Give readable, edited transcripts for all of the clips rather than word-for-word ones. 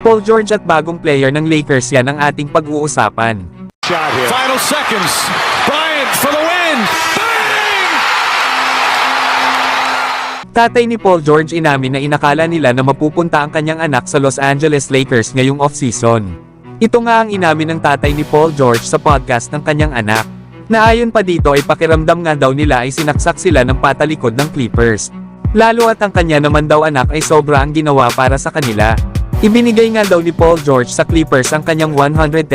Paul George at bagong player ng Lakers yan ang ating pag-uusapan. Shot here. Final seconds. Bryant for the win. Bang! Tatay ni Paul George inamin na inakala nila na mapupunta ang kanyang anak sa Los Angeles Lakers ngayong off-season. Ito nga ang inamin ng tatay ni Paul George sa podcast ng kanyang anak. Na ayon pa dito ay pakiramdam nga daw nila ay sinaksak sila ng patalikod ng Clippers. Lalo at ang kanya naman daw anak ay sobra ang ginawa para sa kanila. Ibinigay nga daw ni Paul George sa Clippers ang kanyang 110%.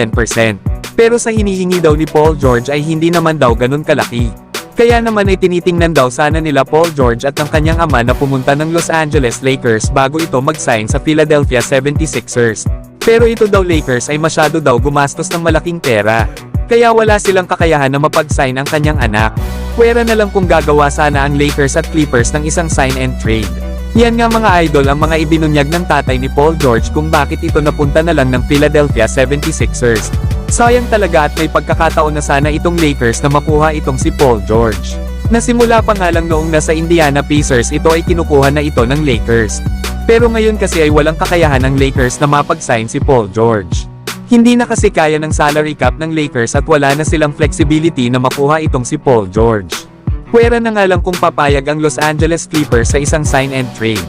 Pero sa hinihingi daw ni Paul George ay hindi naman daw ganun kalaki. Kaya naman ay tinitingnan daw sana nila Paul George at ang kanyang ama na pumunta ng Los Angeles Lakers bago ito mag-sign sa Philadelphia 76ers. Pero ito daw Lakers ay masyado daw gumastos ng malaking pera. Kaya wala silang kakayahan na mapag-sign ang kanyang anak. Pwera na lang kung gagawa sana ang Lakers at Clippers ng isang sign and trade. Yan nga mga idol ang mga ibinunyag ng tatay ni Paul George kung bakit ito napunta na lang ng Philadelphia 76ers. Sayang talaga at may pagkakataon na sana itong Lakers na makuha itong si Paul George. Nasimula pa nga lang noong nasa Indiana Pacers ito ay kinukuha na ito ng Lakers. Pero ngayon kasi ay walang kakayahan ng Lakers na mapag-sign si Paul George. Hindi na kasi kaya ng salary cap ng Lakers at wala na silang flexibility na makuha itong si Paul George. Pwera na nga lang kung papayag ang Los Angeles Clippers sa isang sign and trade.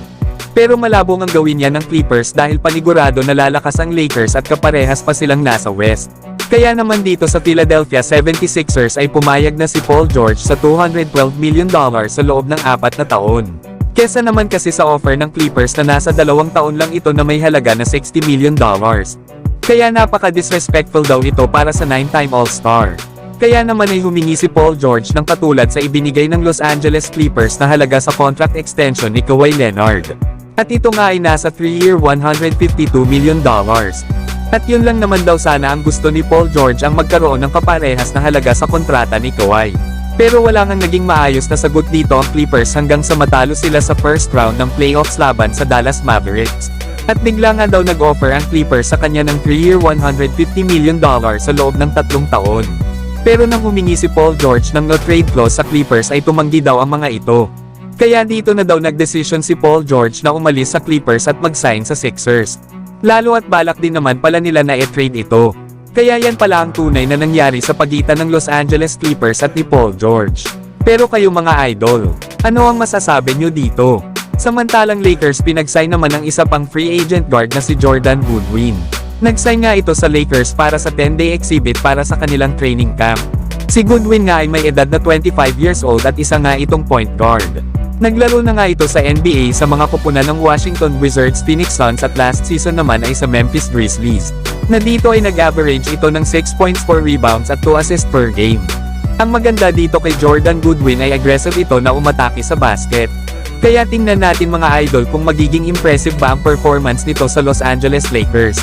Pero malabo ngang gawin yan ng Clippers dahil panigurado na lalakas ang Lakers at kaparehas pa silang nasa West. Kaya naman dito sa Philadelphia 76ers ay pumayag na si Paul George sa $212 million sa loob ng 4 na taon. Kesa naman kasi sa offer ng Clippers na nasa 2 taon lang ito na may halaga na $60 million. Kaya napaka-disrespectful daw ito para sa 9-time All-Star. Kaya naman ay humingi si Paul George ng katulad sa ibinigay ng Los Angeles Clippers na halaga sa contract extension ni Kawhi Leonard. At ito nga ay nasa 3-year $152 million. At yun lang naman daw sana ang gusto ni Paul George ang magkaroon ng kaparehas na halaga sa kontrata ni Kawhi. Pero wala ngang naging maayos na sagot dito ang Clippers hanggang sa matalo sila sa first round ng playoffs laban sa Dallas Mavericks. At bigla nga daw nag-offer ang Clippers sa kanya ng 3-year $150 million sa loob ng 3 taon. Pero nang humingi si Paul George ng no-trade clause sa Clippers ay tumanggi daw ang mga ito. Kaya dito na daw nagdesisyon si Paul George na umalis sa Clippers at mag-sign sa Sixers. Lalo at balak din naman pala nila na i-trade ito. Kaya yan pala ang tunay na nangyari sa pagitan ng Los Angeles Clippers at ni Paul George. Pero kayo mga idol, ano ang masasabi nyo dito? Samantalang Lakers pinag-sign naman ng isa pang free agent guard na si Jordan Goodwin. Nag-sign nga ito sa Lakers para sa 10-day exhibit para sa kanilang training camp. Si Goodwin nga ay may edad na 25 years old at isa nga itong point guard. Naglaro na nga ito sa NBA sa mga koponan ng Washington Wizards, Phoenix Suns at last season naman ay sa Memphis Grizzlies. Na dito ay nag-average ito ng 6 points, 4 rebounds at 2 assists per game. Ang maganda dito kay Jordan Goodwin ay aggressive ito na umatake sa basket. Kaya tingnan natin mga idol kung magiging impressive ba ang performance nito sa Los Angeles Lakers.